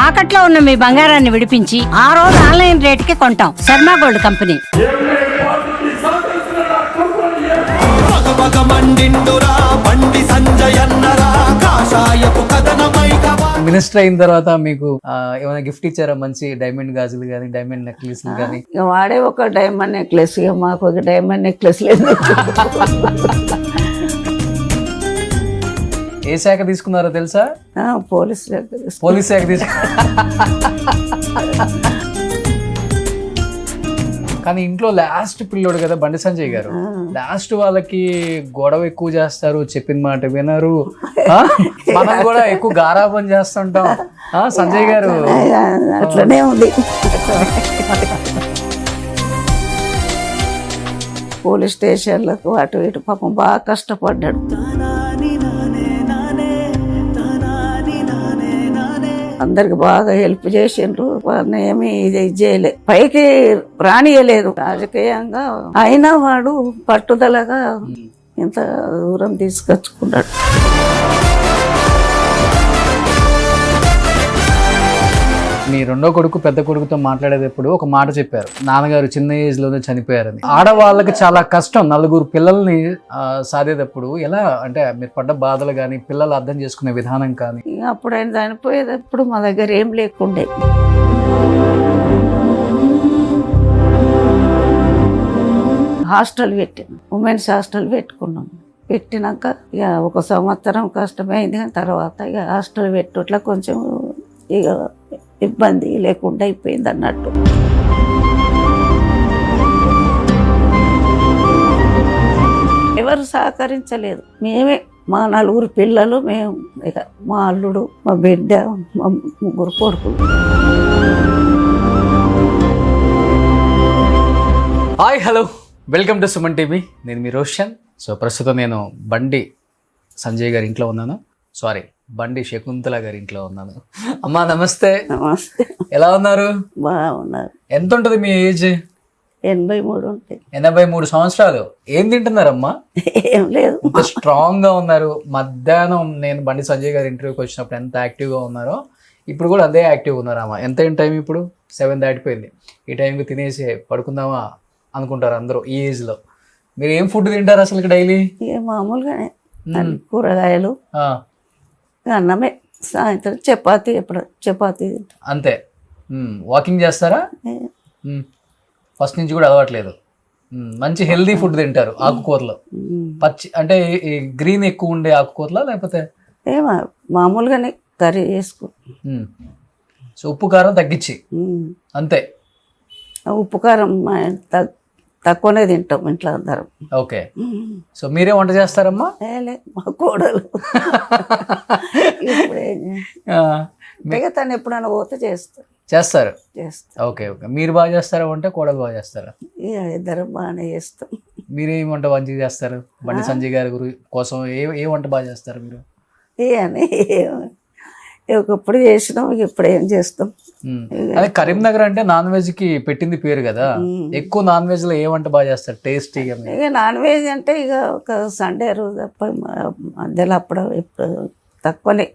తాకట్లో ఉన్న మీ బంగారాన్ని విడిపించి ఆ రోజు ఆన్లైన్ రేటుకి కొంటాం. Sharma gold company. మినిస్టర్ అయిన తర్వాత మీకు ఏమైనా గిఫ్ట్ ఇచ్చారా? మంచి డైమండ్ గాజులు కానీ డైమండ్ నెక్లెస్ కానీ? వాడే ఒక డైమండ్ నెక్లెస్, ఇక మాకు ఒక డైమండ్ నెక్లెస్ లేదు. ఏ శాఖ తీసుకున్నారో తెలుసా? పోలీస్ శాఖ కానీ ఇంట్లో లాస్ట్ పిల్లోడు కదా బండి సంజయ్ గారు. లాస్ట్ వాళ్ళకి గొడవ ఎక్కువ చేస్తారు, చెప్పిన మాట వినరు. మనం కూడా ఎక్కువ గారాబం చేస్తుంటాం. సంజయ్ గారు అట్లనే ఉంది. పోలీస్ స్టేషన్లకు అటు ఇటు పాపం బాగా కష్టపడ్డాడు. అందరికి బాగా హెల్ప్ చేసిండ్రు. వాడిని ఏమి ఇది చేయలే, పైకి రానియలేదు రాజకీయంగా. అయినా వాడు పట్టుదలగా ఇంత దూరం తీసుకొచ్చుకున్నాడు. మీ రెండో కొడుకు పెద్ద కొడుకుతో మాట్లాడేటప్పుడు ఒక మాట చెప్పారు, నాన్నగారు చిన్న ఏజ్ లోనే చనిపోయారని. ఆడవాళ్ళకి చాలా కష్టం నలుగురు పిల్లల్ని సాధేటప్పుడు. ఎలా అంటే మీరు పడ్డ బాధలు కానీ పిల్లలు అర్థం చేసుకునే విధానం కానీ? అప్పుడు ఆయన చనిపోయేటప్పుడు మా దగ్గర ఏం లేకుండే. హాస్టల్ పెట్టాను, ఉమెన్స్ హాస్టల్ పెట్టుకున్నాం. పెట్టినాక ఇక 1 సంవత్సరం కష్టమైంది. కానీ తర్వాత ఇక హాస్టల్ పెట్టుట్లా కొంచెం ఇక ఇబ్బంది లేకుండా అయిపోయింది అన్నట్టు. ఎవరు సహకరించలేదు. మేమే, మా 4 పిల్లలు, మేము, ఇక మా అల్లుడు, మా బిడ్డ, మా 3 కొడుకులు. Hi, hello, welcome to Suman TV. నేను మీ రోషన్. సో ప్రస్తుతం నేను బండి సంజయ్ గారి ఇంట్లో ఉన్నాను. సారీ, బండి శకుంతల గారి ఇంట్లో ఉన్నాను. అమ్మా నమస్తే. నమస్తే. ఎలా ఉన్నారు? బాగున్నారు. ఎంత ఉంటుంది మీ ఏజ్? 83 ఉంటాయి. 83 సంవత్సరాలు. ఏం తింటున్నారమ్మా? ఏం లేదు. ఇంత స్ట్రాంగ్ గా ఉన్నారు. మధ్యాహ్నం నేను బండి సంజయ్ గారి ఇంటర్వ్యూకి వచ్చినప్పుడు ఎంత యాక్టివ్ గా ఉన్నారో ఇప్పుడు కూడా అదే యాక్టివ్ ఉన్నారమ్మా. ఎంత టైం ఇప్పుడు? 7 దాటిపోయింది. ఈ టైంకి తినేసి పడుకుందామా అనుకుంటారు అందరూ ఈ ఏజ్ లో. మీరు ఏం ఫుడ్ తింటారు అసలు డైలీ? మామూలుగానే కూరగాయలు, అన్నమే. సాయంత్రం చపాతీ, ఎప్పుడు చపాతీ అంతే. వాకింగ్ చేస్తారా? ఫస్ట్ నుంచి కూడా అలవాట్లేదు. మంచి హెల్దీ ఫుడ్ తింటారు. ఆకుకూరలు పచ్చి అంటే గ్రీన్ ఎక్కువ ఉండే ఆకుకూరలా లేకపోతే మామూలుగానే కర్రీ చేసుకో. సో ఉప్పు కారం తగ్గించి అంతే. ఉప్పు కారం తక్కువనే తింటాం ఇంట్లో అందరం. ఓకే. సో మీరే వంట చేస్తారమ్మా? మా కోడలు ఇప్పుడు తను ఎప్పుడైనా పోతే చేస్తారు. Okay okay. మీరు బాగా చేస్తారా వంట? కోడలు బాగా చేస్తారా? ఇద్దరం బాగానే చేస్తాం. మీరేం వంట మంచిగా చేస్తారు? బండి సంజయ్ గారి కోసం ఏ వంట బాగా చేస్తారు మీరు? ఒకప్పుడు చేసినాం, ఇప్పుడు ఏం చేస్తాం. అదే కరీంనగర్ అంటే నాన్ వెజ్ కి పెట్టింది పేరు కదా. ఎక్కువ నాన్ వెజ్ లో ఏ వంట బాగా చేస్తారు టేస్టీగా? ఇక నాన్ వెజ్ అంటే ఇక ఒక సండే రోజు తప్ప మధ్యలో అప్పుడు ఇప్పుడు తక్కువనే.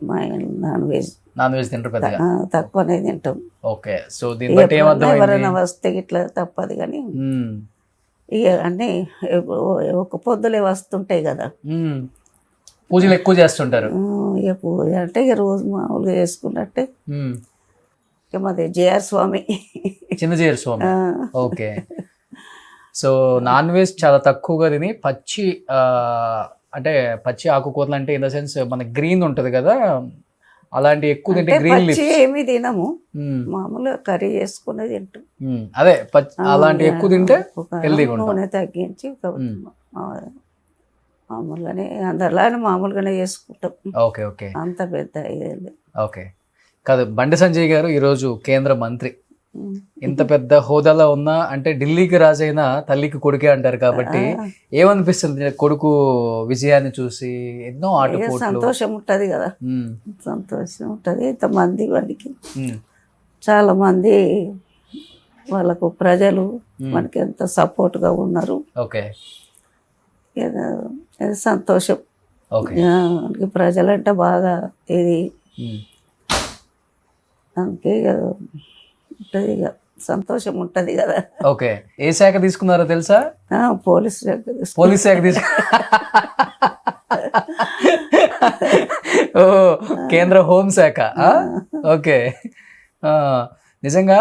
నాన్ వెజ్ తింటారు పెద్దగా? తక్కువనే తింటాం. ఓకే. సో దీన్ని బట్టి ఎవరైనా వస్తే ఇట్లా తప్పదు. కానీ ఇక అన్నీ ఒక పొద్దులే వస్తుంటాయి కదా, పూజలు ఎక్కువ చేస్తుంటారు. ఇక పూజ అంటే ఇక రోజు మామూలుగా చేసుకున్నట్టే. ఇక మాది జేఆర్ స్వామి, చిన్న జేఆర్ స్వామి. ఓకే. సో నాన్ వెజ్ చాలా తక్కువగా తిని పచ్చి అంటే పచ్చి ఆకుకూరలు అంటే ఇన్ ద సెన్స్ మన గ్రీన్ ఉంటది కదా, అలాంటి ఎక్కువ తింటే గ్రీన్ లీఫ్ ఏమి తినము, మామూలుగా కర్రీ చేసుకునే తింటాం. అదే అలాంటి ఎక్కువ తింటే హెల్దీగా ఉంటాం. నూనె తగ్గించి మామూలుగానే అందరిలానే మామూలుగానే చేసుకుంటాం. Okay okay. అంత పెద్ద ఇదే. ఓకే. కాదు, బండి సంజయ్ గారు ఈరోజు కేంద్ర మంత్రి. ఇంత పెద్ద హోదాలో ఉన్నా అంటే ఢిల్లీకి రాజైనా తల్లికి కొడుకే అంటారు కాబట్టి ఏమనిపిస్తుంది కొడుకు విజయాన్ని చూసి? ఎన్నో ఆటపోట్లు. సంతోషం ఉంటది కదా, సంతోషం ఉంటది. ఇంతమంది వాడికి చాలా మంది వాళ్ళకు ప్రజలు మనకి ఎంత సపోర్ట్గా ఉన్నారు. ఓకే. సంతోషం. ప్రజలంటే బాగా ఇది అంతే ఇక ఉంటుంది, ఇక సంతోషం ఉంటుంది కదా. ఓకే, ఏ శాఖ తీసుకున్నారో తెలుసా? పోలీస్ పోలీస్ శాఖ తీసుకు ఓ, కేంద్ర హోంశాఖ. ఓకే. నిజంగా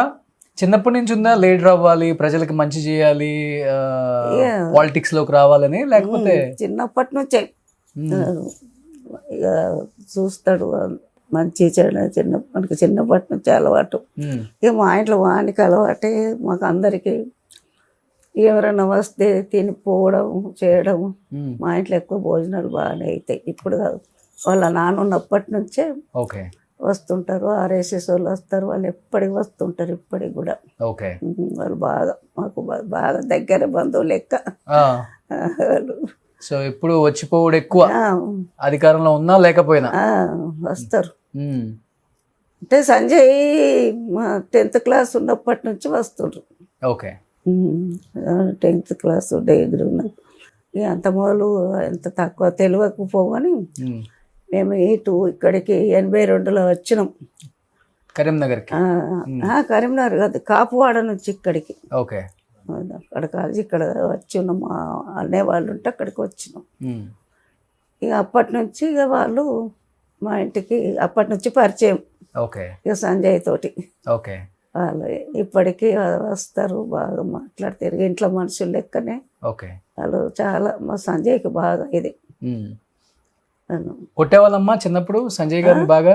చిన్నప్పటి నుంచి ఉందా లీడర్ అవ్వాలి, ప్రజలకు మంచి చేయాలి, పాలిటిక్స్ లోకి రావాలని? లేకపోతే చిన్నప్పటి నుంచే ఇక చూస్తాడు మంచి చెడు, మనకి చిన్నప్పటి నుంచి అలవాటు. ఇక మా ఇంట్లో వానికి అలవాటే, మాకు అందరికీ ఎవరైనా వస్తే తినిపోవడం చేయడం. మా ఇంట్లో ఎక్కువ భోజనాలు బాగానే అవుతాయి. ఇప్పుడు కాదు, వాళ్ళ నాన్న ఉన్నప్పటి నుంచే ఓకే వస్తుంటారు. ఆర్ఎస్ఎస్ వాళ్ళు వస్తారు, వాళ్ళు ఎప్పటికి వస్తుంటారు, ఇప్పటికి కూడా. ఓకే, వాళ్ళు బాగా మాకు బాగా దగ్గర బంధువులు లెక్క వాళ్ళు. సో ఇప్పుడు వచ్చిపోవడం ఎక్కువ, అధికారంలో ఉన్నా లేకపోయినా వస్తారు. అంటే సంజయ్ 10th క్లాస్ ఉన్నప్పటి నుంచి వస్తుండ్రు. ఓకే, 10th క్లాస్ డిగ్రీ ఉన్నది. అంత మొదలు ఎంత తక్కువ తెలియకపోగాని మేము ఇక్కడికి 82లో వచ్చినాం కరీంనగర్కి. కరీంనగర్ కాదు, కాపువాడ నుంచి ఇక్కడికి. ఓకే, అక్కడ కాదు, ఇక్కడ వచ్చి ఉన్నాం. మా అన్నయ్య వాళ్ళు ఉంటే అక్కడికి వచ్చినాం. ఇక అప్పటి నుంచి ఇక వాళ్ళు మా ఇంటికి అప్పటి నుంచి పరిచయం. ఓకే, ఇక సంజయ్ తోటి. ఓకే, వాళ్ళు ఇప్పటికీ వస్తారు, బాగా మాట్లాడతారు, ఇంట్లో మనుషులు లెక్కనే. ఓకే, వాళ్ళు చాలా మా సంజయ్కి బాగా ఇది. కొట్టేవాళ్ళమ్మా చిన్నప్పుడు సంజయ్ గారిని బాగా?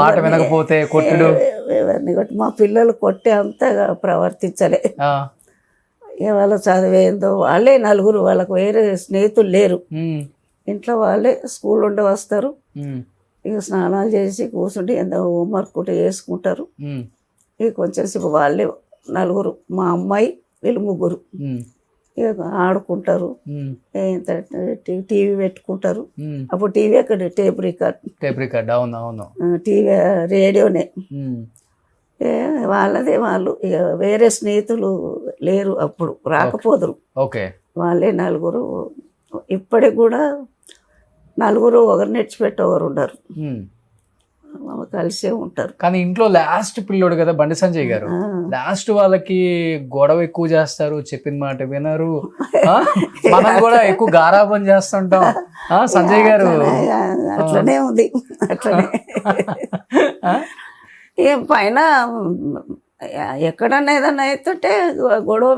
మాట వినకపోతే కొట్టుడు? ఎవరిని కొట్టి మా పిల్లలు కొట్టే అంతగా ప్రవర్తించలే. వాళ్ళ చదివేందో వాళ్ళే నలుగురు, వాళ్ళకు వేరే స్నేహితులు లేరు. ఇంట్లో వాళ్ళే స్కూల్ ఉండి వస్తారు, ఇక స్నానాలు చేసి కూర్చుంటే ఎంత హోంవర్క్ కూడా చేసుకుంటారు. ఇక కొంచెంసేపు వాళ్ళే నలుగురు, మా అమ్మాయి వీళ్ళు ముగ్గురు ఇక ఆడుకుంటారు. టీవీ పెట్టుకుంటారు. అప్పుడు టీవీ అక్కడ టేప్ రికార్డ్, అవును, టీవీ రేడియోనే వాళ్ళదే. వాళ్ళు ఇక వేరే స్నేహితులు లేరు, అప్పుడు రాకపోదురు. ఓకే, వాళ్ళే నలుగురు. ఇప్పటికి కూడా నలుగురు, ఒకరు నెచ్చిపెట్టి ఒకరు ఉండరు, కలిసే ఉంటారు. కానీ ఇంట్లో లాస్ట్ పిల్లోడు కదా బండి సంజయ్ గారు, లాస్ట్ వాళ్ళకి గొడవ ఎక్కువ చేస్తారు, చెప్పిన మాట వినరు. మనం కూడా ఎక్కువ గారాబం చేస్తుంటాం. సంజయ్ గారు అట్లనే ఉంది, అట్లనే. ఏం పైన ఎక్కడన్నా ఏదన్నా అవుతుంటే గొడవ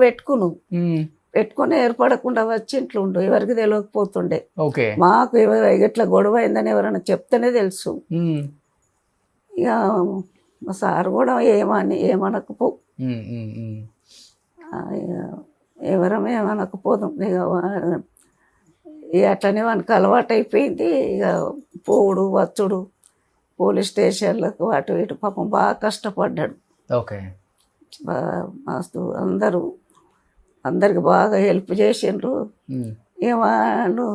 పెట్టుకుని ఏర్పడకుండా వచ్చి ఇంట్లో ఉండు, ఎవరికి తెలియకపోతుండే. మాకు ఎట్లా గొడవ అయిందని ఎవరైనా చెప్తేనే తెలుసు. ఇక మా సార్ కూడా ఏమనకపో, ఎవరం ఏమనకపోదాం. ఇక అట్లనే మనకు అలవాటు అయిపోయింది. ఇక పోవుడు వచ్చుడు పోలీస్ స్టేషన్లకు అటు ఇటు. పాపం బాగా కష్టపడ్డాడు. ఓకే, మస్తు అందరికి బాగా హెల్ప్ చేసిండ్రు. వాళ్ళు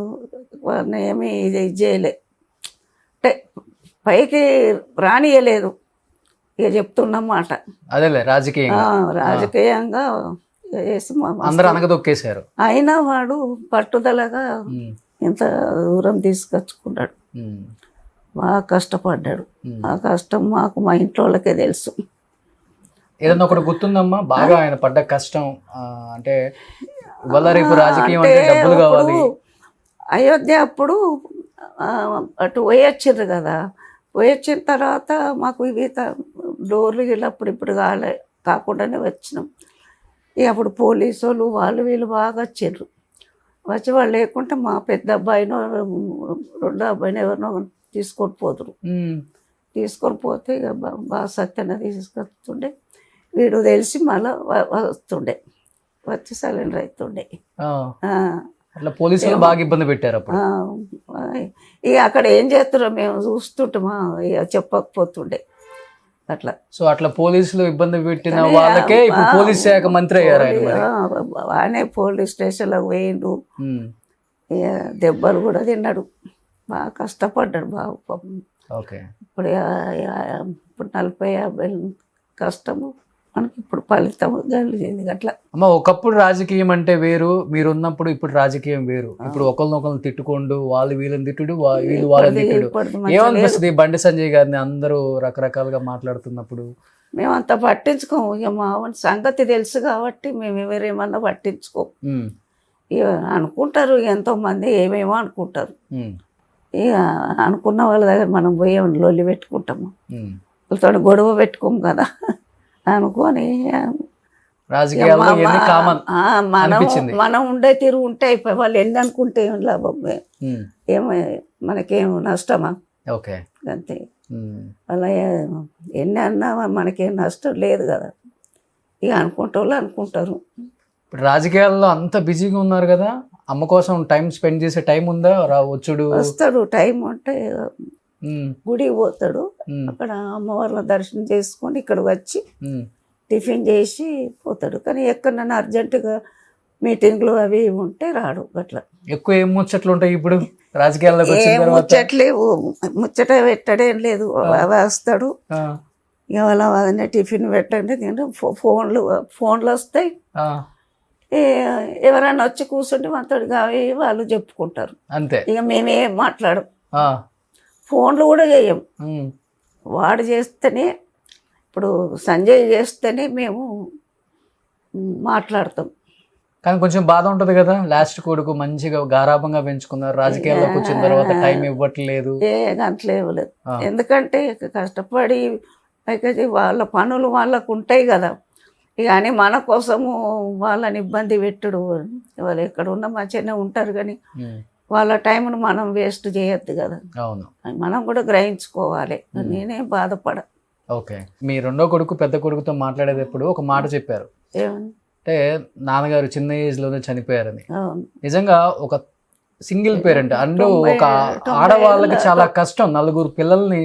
ఏమీ ఇది చేయలే, అంటే పైకి రానియలేదు. ఇక చెప్తున్నమాట అదేలే, రాజకీయంగా అందరూ అనగదొక్కేశారు. అయినా వాడు పట్టుదలగా ఇంత దూరం తీసుకొచ్చుకున్నాడు. బాగా కష్టపడ్డాడు. ఆ కష్టం మాకు మా ఇంట్లో వాళ్ళకే తెలుసు. ఏదన్నా ఒకటి గుర్తుందమ్మా బాగా ఆయన పడ్డ కష్టం? అంటే ఇవాళ రేపు రాజకీయం అంటే డబ్బులు కావాలి. అయోధ్య అప్పుడు అటు పోయొచ్చిండ్రు కదా, పోయొచ్చిన తర్వాత మాకు ఇవి డోర్లు ఇలా ఇప్పుడు కాకుండానే వచ్చినాం. ఇక అప్పుడు పోలీసు వాళ్ళు వీళ్ళు బాగా వచ్చిండ్రు. వచ్చి వాళ్ళు లేకుంటే మా పెద్ద అబ్బాయినో రెండో అబ్బాయిని ఎవరినో తీసుకొని పోదురు. తీసుకొని పోతే ఇక బాగా సత్యన తీసుకొస్తుండే. వీడు తెలిసి మళ్ళీ వస్తుండే, వచ్చి సరెండర్ అవుతుండే. అట్లా పోలీసులు బాగా ఇబ్బంది పెట్టారు అప్పుడు. ఇక అక్కడ ఏం చేస్తారో మేము చూస్తుంటామా, ఇక చెప్పకపోతుండే అట్లా. సో అట్లా పోలీసులు ఇబ్బంది పెట్టిన వాళ్ళకే ఇప్పుడు పోలీస్ శాఖ మంత్రి అయ్యారు. ఆయనే పోలీస్ స్టేషన్లోకి పోయిండు, ఇక దెబ్బలు కూడా తిన్నాడు. బాగా కష్టపడ్డాడు బాబు పాపం. ఓకే, ఇప్పుడు 40-50 కష్టము మనకి ఇప్పుడు ఫలితం కలిగింది అట్లా. అమ్మ ఒకప్పుడు రాజకీయం అంటే వేరు, మీరు ఉన్నప్పుడు ఇప్పుడు రాజకీయం వేరు. ఇప్పుడు ఒకరినొకరిని తిట్టుకోండు, వాళ్ళు వీళ్ళని తిట్టుడు, వీళ్ళు వాళ్ళని తిట్టుడు. ఏమనిపిస్తుంది బండి సంజయ్ గారిని అందరూ రకరకాలుగా మాట్లాడుతున్నప్పుడు? మేము అంత పట్టించుకోము, ఇక మా సంగతి తెలుసు కాబట్టి మేము ఎవరేమన్నా పట్టించుకోము. ఇక అనుకుంటారు ఎంతోమంది ఏమేమో అనుకుంటారు. ఇక అనుకున్న వాళ్ళ దగ్గర మనం పోయి లొల్లి పెట్టుకుంటాము, వాళ్ళతో గొడవ పెట్టుకోము కదా అనుకొని మనం ఉండే తీరు ఉంటే అయిపోయి వాళ్ళు ఎన్ని అనుకుంటే ఏం లాభం, ఏమో మనకేం నష్టమా? ఓకే అంతే. అలా ఎన్ని అన్నా మనకేం నష్టం లేదు కదా, ఇక అనుకుంటే వాళ్ళు అనుకుంటారు. ఇప్పుడు రాజకీయాల్లో అంత బిజీగా ఉన్నారు కదా, అమ్మ కోసం టైం స్పెండ్ చేసే టైం ఉందా? వచ్చుడు వస్తాడు టైం అంటే గుడికి పోతాడు, అక్కడ అమ్మవార్ల దర్శనం చేసుకొని ఇక్కడ వచ్చి టిఫిన్ చేసి పోతాడు. కానీ ఎక్కడన్నా అర్జెంటుగా మీటింగ్లు అవి ఉంటే రాడు. అట్లా ఎక్కువ ఏం ముచ్చట్లు ఉంటాయి ఇప్పుడు రాజకీయాల్లోకి వచ్చిన తర్వాత? ముచ్చట్లేవు, ముచ్చట పెట్టడేం లేదు. వస్తాడు ఇవాళ అదనే టిఫిన్ పెట్టండి, ఫోన్లు వస్తాయి, ఎవరైనా వచ్చి కూర్చుంటే మాతోడు అవి వాళ్ళు చెప్పుకుంటారు అంతే. ఇక మేమేం మాట్లాడం, ఫోన్లు కూడా చేయం. వాడు చేస్తేనే, ఇప్పుడు సంజయ్ చేస్తేనే మేము మాట్లాడతాం. కానీ కొంచెం బాధ ఉంటుంది కదా, లాస్ట్ కొడుకు మంచిగా గారాభంగా పెంచుకున్నారు, రాజకీయాల్లోకి వచ్చిన తర్వాత టైం ఇవ్వట్లేదు. అట్లేవు లేదు, ఎందుకంటే కష్టపడి వాళ్ళ పనులు వాళ్ళకు ఉంటాయి కదా. ఇక అని మన కోసము వాళ్ళని ఇబ్బంది పెట్టుడు, వాళ్ళు ఎక్కడ ఉన్నా మంచిగానే ఉంటారు కానీ వాళ్ళ టైంను మనం వేస్ట్ చేయొద్దు కదా. అవును, మనం కూడా గ్రహించుకోవాలి. నేనే బాధపడ. ఓకే, మీ రెండో కొడుకు పెద్ద కొడుకుతో మాట్లాడేటప్పుడు ఒక మాట చెప్పారు, అంటే నాన్నగారు చిన్న ఏజ్ లోనే చనిపోయారని. నిజంగా ఒక సింగిల్ పేరెంట్ అండ్ ఒక ఆడవాళ్ళకి చాలా కష్టం, నలుగురు పిల్లల్ని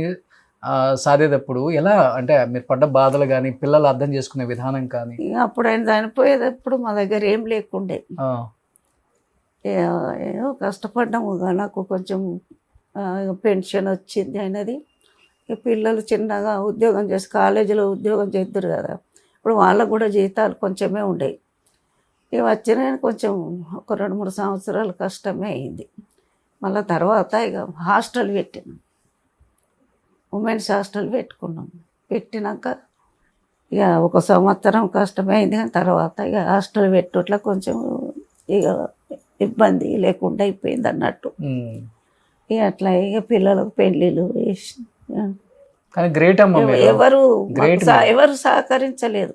సాధేటప్పుడు ఎలా, అంటే మీరు పడ్డ బాధలు కానీ పిల్లలు అర్థం చేసుకునే విధానం కానీ? అప్పుడు ఆయన చనిపోయేటప్పుడు మా దగ్గర ఏం లేకుండే, ఏదో కష్టపడ్డాము. నాకు కొంచెం పెన్షన్ వచ్చింది అయినది. పిల్లలు చిన్నగా ఉద్యోగం చేసి కాలేజీలో ఉద్యోగం చేద్దరు కదా, ఇప్పుడు వాళ్ళకు కూడా జీతాలు కొంచెమే ఉండేవి. ఇక వచ్చిన కొంచెం ఒక 2-3 సంవత్సరాలు కష్టమే అయింది. మళ్ళీ తర్వాత ఇక హాస్టల్ పెట్టినాం, ఉమెన్స్ హాస్టల్ పెట్టుకున్నాం. పెట్టినాక ఇక 1 సంవత్సరం కష్టమైంది, కానీ తర్వాత ఇక హాస్టల్ పెట్టుట్లా కొంచెం ఇక ఇబ్బంది లేకుండా అయిపోయింది అన్నట్టు. ఇక అట్లా ఇక పిల్లలకు పెళ్ళిళ్ళు వేసి, కానీ గ్రేట్ అమ్మ, ఎవరు సహకరించలేదు.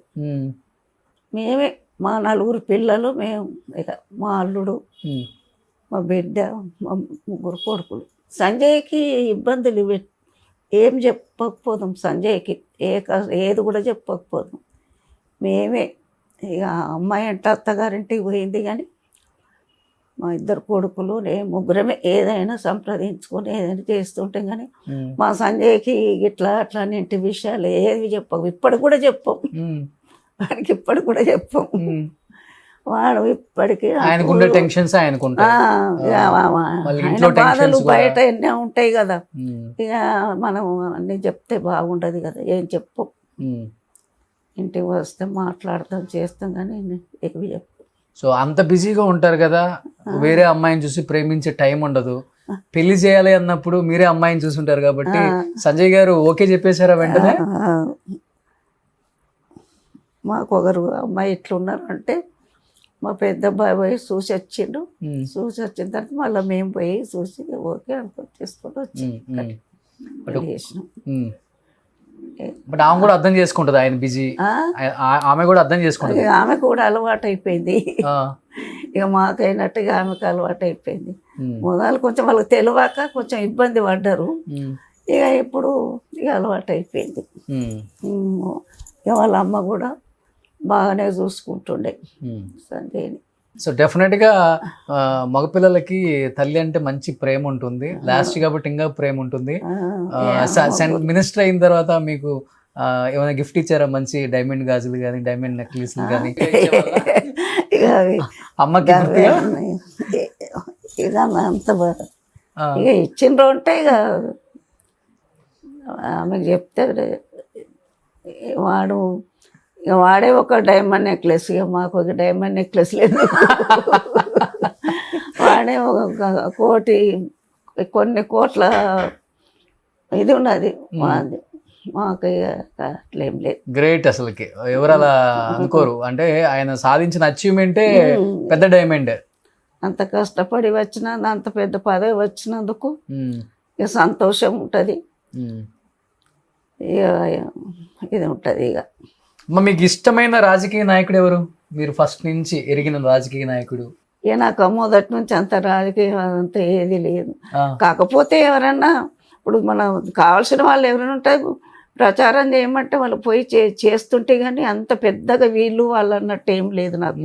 మేమే, మా 4 పిల్లలు, మేము ఇక మా అల్లుడు, మా బిడ్డ, మా 3 కొడుకులు. సంజయ్కి ఇబ్బందులు ఏం చెప్పకపోదాం, సంజయ్కి ఏది కూడా చెప్పకపోదాం. మేమే ఇక అమ్మాయి అంటే అత్తగారింటికి పోయింది, కానీ మా 2 కొడుకులు ముగ్గురమే ఏదైనా సంప్రదించుకొని ఏదైనా చేస్తుంటాం. కానీ మా సంజయ్కి ఇట్లా అట్లా ఇంటి విషయాలు ఏవి చెప్పవు, ఇప్పటికి కూడా చెప్పం వాడికి, ఇప్పటికి కూడా చెప్పం. వాడు ఇప్పటికీ బాధలు బయట ఎన్నో ఉంటాయి కదా, ఇక మనం అన్నీ చెప్తే బాగుండదు కదా, ఏం చెప్పం. ఇంటికి వస్తే మాట్లాడతాం చేస్తాం, కానీ ఎక్కువ చెప్పం. సో అంత బిజీగా ఉంటారు కదా, వేరే అమ్మాయిని చూసి ప్రేమించే టైం ఉండదు. పెళ్లి చేయాలి అన్నప్పుడు మీరే అమ్మాయిని చూసుంటారు కాబట్టి సంజయ్ గారు ఓకే చెప్పేశారా వెంటనే? మాకు ఒకరు అమ్మాయి ఇట్లున్నారు అంటే మా పెద్ద అబ్బాయి పోయి చూసి వచ్చిండు. చూసి వచ్చిన తర్వాత మళ్ళీ మేము పోయి చూసి ఓకే అనుకుని తీసుకొని వచ్చి చేసినాం. బట్ ఆమె కూడా అర్థం చేసుకుంటుంది, ఆయన బిజీ, ఆమె కూడా అర్థం చేసుకుంటుంది. ఆమె కూడా అలవాటు అయిపోయింది, ఇక మాకైనట్టుగా ఆమెకు అలవాటు అయిపోయింది. మొదలు కొంచెం వాళ్ళకి తెలియక కొంచెం ఇబ్బంది పడ్డారు, ఇక ఇప్పుడు ఇక అలవాటు అయిపోయింది. ఇక వాళ్ళ అమ్మ కూడా బాగానే చూసుకుంటుండే సంజయ్ని. సో డెఫినెట్గా మగపిల్లలకి తల్లి అంటే మంచి ప్రేమ ఉంటుంది, లాస్ట్ కాబట్టి ఇంకా ప్రేమ ఉంటుంది. మినిస్టర్ అయిన తర్వాత మీకు ఏమైనా గిఫ్ట్ ఇచ్చారా? మంచి డైమండ్ గాజులు కానీ డైమండ్ నెక్లెస్లు కానీ అమ్మకి? ఇక అంత ఇక ఇచ్చిండ్రు అంటే ఇక ఆమెకు చెప్తే వాడు ఇక వాడే ఒక డైమండ్ నెక్లెస్, ఇక మాకు ఒక డైమండ్ నెక్లెస్ లేదు. వాడే ఒక కోటి, కొన్ని కోట్ల ఇది ఉన్నది మాది. మాకు ఇక అట్లేం లేదు. గ్రేట్ అసలుకి, ఎవరు అలా అనుకోరు. అంటే ఆయన సాధించిన అచీవ్మెంటే పెద్ద డైమండ్. అంత కష్టపడి వచ్చిన అంత పెద్ద పదవి వచ్చినందుకు ఇక సంతోషం ఉంటుంది, ఇక ఇది ఉంటుంది. ఇక మీకు ఇష్టమైన రాజకీయ నాయకుడు ఎవరు? మీరు ఫస్ట్ నుంచి ఎరిగిన రాజకీయ నాయకుడు? ఇక నాకు మొదటి నుంచి అంత రాజకీయం అంత ఏది లేదు. కాకపోతే ఎవరన్నా ఇప్పుడు మనం కావాల్సిన వాళ్ళు ఎవరైనా ఉంటారు, ప్రచారం చేయమంటే వాళ్ళు పోయి చేస్తుంటే కానీ అంత పెద్దగా వీళ్ళు వాళ్ళు అన్నట్టు ఏం లేదు నాకు.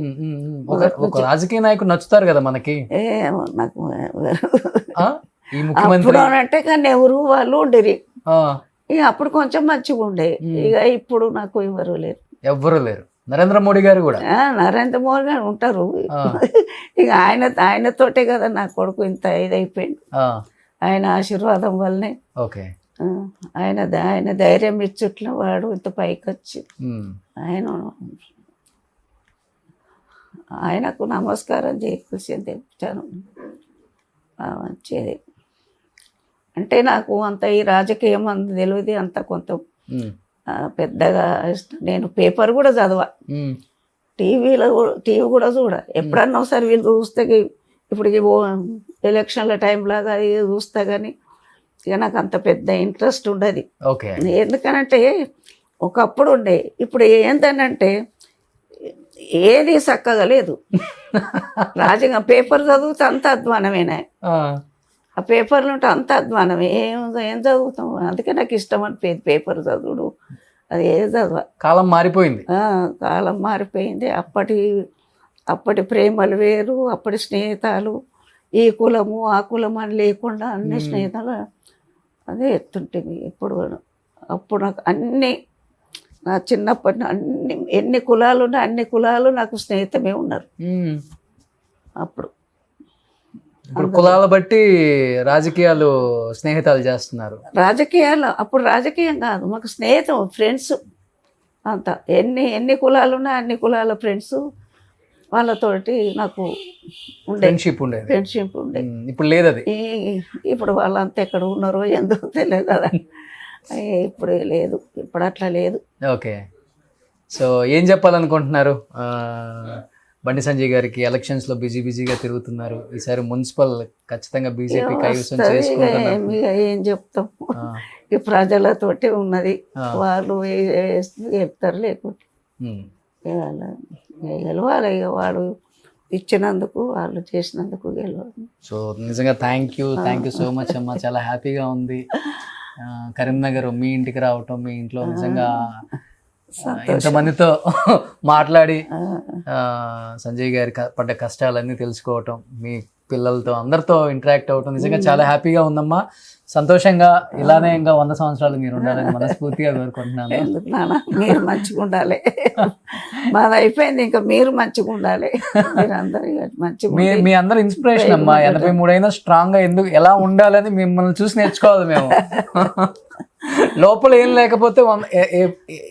ఒక రాజకీయ నాయకుడు నచ్చుతారు కదా మనకి. నాకు అప్పుడు అంటే కానీ ఎవరు వాళ్ళు ఉండేది. ఇక అప్పుడు కొంచెం మంచిగా ఉండే, ఇక ఇప్పుడు నాకు ఎవరు లేరు. ఎవ్వరు లేరు. నరేంద్ర మోడీ గారు కూడా, నరేంద్ర మోడీ గారు ఉంటారు. ఇక ఆయనతోటే కదా నా కొడుకు ఇంత ఇదైపోయింది. ఆయన ఆశీర్వాదం వల్లనే. ఓకే. ఆయన ధైర్యం ఇచ్చుట్ల వాడు ఇంత పైకి వచ్చి ఆయనకు నమస్కారం చేయకూర్చింది తెచ్చాను. వచ్చేది అంటే నాకు అంత ఈ రాజకీయం అంత తెలియదు, అంత కొంత పెద్దగా ఇష్టం. నేను పేపర్ కూడా చదవా, టీవీ కూడా చూడ. ఎప్పుడన్నా ఒకసారి వీళ్ళు చూస్తే, ఇప్పుడు ఎలక్షన్ల టైం లాగా ఇది చూస్తా కానీ ఇక నాకు అంత పెద్ద ఇంట్రెస్ట్ ఉండదు. ఎందుకనంటే ఒకప్పుడు ఉండే, ఇప్పుడు ఏంటనంటే ఏది చక్కగా లేదు. రాజకీయ పేపర్ చదివితే అంత అధ్వానమేనా, ఆ పేపర్లు ఉంటే అంత అధ్వానమే. ఏం చదువుతాం? అందుకే నాకు ఇష్టం అనిపోయింది పేపర్ చదువుడు. అది ఏది చదవ. కాలం మారిపోయింది. కాలం మారిపోయింది. అప్పటి ప్రేమలు వేరు, అప్పటి స్నేహితాలు, ఈ కులము ఆ కులము అని లేకుండా అన్ని స్నేహితాలు అదే ఎత్తుంటుంది. అప్పుడు నాకు అన్ని, నా చిన్నప్పటి ఎన్ని కులాలు ఉన్నాయి అన్ని కులాలు నాకు స్నేహితమే ఉన్నారు. అప్పుడు కులాల బట్టి రాజకీయాలు స్నేహితాలు చేస్తున్నారు. రాజకీయాలు అప్పుడు రాజకీయం కాదు, మాకు స్నేహితం, ఫ్రెండ్స్ అంత. ఎన్ని కులాలు ఉన్నాయి అన్ని కులాల ఫ్రెండ్స్, వాళ్ళతోటి నాకు ఫ్రెండ్షిప్ ఉండేది. ఇప్పుడు లేదు అది. ఇప్పుడు వాళ్ళంతా ఎక్కడ ఉన్నారో ఎందుకు తెలియదు కదా, ఇప్పుడు లేదు, ఇప్పుడు అట్లా లేదు. ఓకే. సో ఏం చెప్పాలనుకుంటున్నారు? బండి సంజయ్ గారికి ఎలక్షన్స్ లో బిజీగా తిరుగుతున్నారు. ఈసారి మున్సిపల్ ఖచ్చితంగా బీజేపీ కైవసం చేసుకుంటున్నారు. ఏం చెప్తాం, ఈ ప్రజలతోటి ఉన్నది, వాళ్ళు చెప్తారు. లేకుంటే గెలవాలి, ఇక వాడు ఇచ్చినందుకు వాళ్ళు చేసినందుకు గెలవాలి. సో నిజంగా థ్యాంక్ యూ సో మచ్ అమ్మా. చాలా హ్యాపీగా ఉంది కరీంనగర్ మీ ఇంటికి రావటం, మీ ఇంట్లో నిజంగా ఇంతమందితో మాట్లాడి సంజయ్ గారి పడ్డ కష్టాలన్నీ తెలుసుకోవటం, మీ పిల్లలతో అందరితో ఇంటరాక్ట్ అవ్వటం నిజంగా చాలా హ్యాపీగా ఉందమ్మా. సంతోషంగా ఇలానే ఇంకా 100 సంవత్సరాలు మీరు ఉండాలని మనస్ఫూర్తిగా కోరుకుంటున్నాను. మీరు మంచిగా ఉండాలి, మాది అయిపోయింది, ఇంకా మీరు మంచిగా ఉండాలి. మీ అందరు ఇన్స్పిరేషన్ అమ్మా. 83 అయినా స్ట్రాంగ్ గా ఎలా ఉండాలని మిమ్మల్ని చూసి నేర్చుకోవాలి మేము. లోపల ఏం లేకపోతే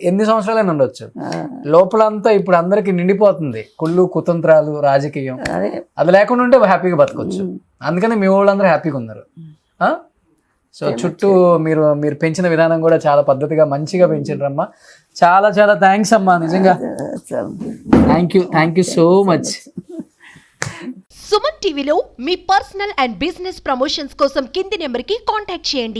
ఎన్ని సంవత్సరాలైనా ఉండొచ్చు, లోపలంతా ఇప్పుడు అందరికి నిండిపోతుంది కుళ్ళు కుతంత్రాలు రాజకీయం. అది లేకుండా ఉంటే హ్యాపీగా బతకొచ్చు. అందుకని మీ వాళ్ళందరూ హ్యాపీగా ఉన్నారు. సో చుట్టూ మీరు పెంచిన విధానం కూడా చాలా పద్ధతిగా మంచిగా పెంచారమ్మా. చాలా థ్యాంక్స్ అమ్మా, నిజంగా thank you so much. Suman టీవీలో మీ పర్సనల్ అండ్ బిజినెస్ ప్రమోషన్స్ కోసం కింది నెంబర్కి కాంటాక్ట్ చేయండి.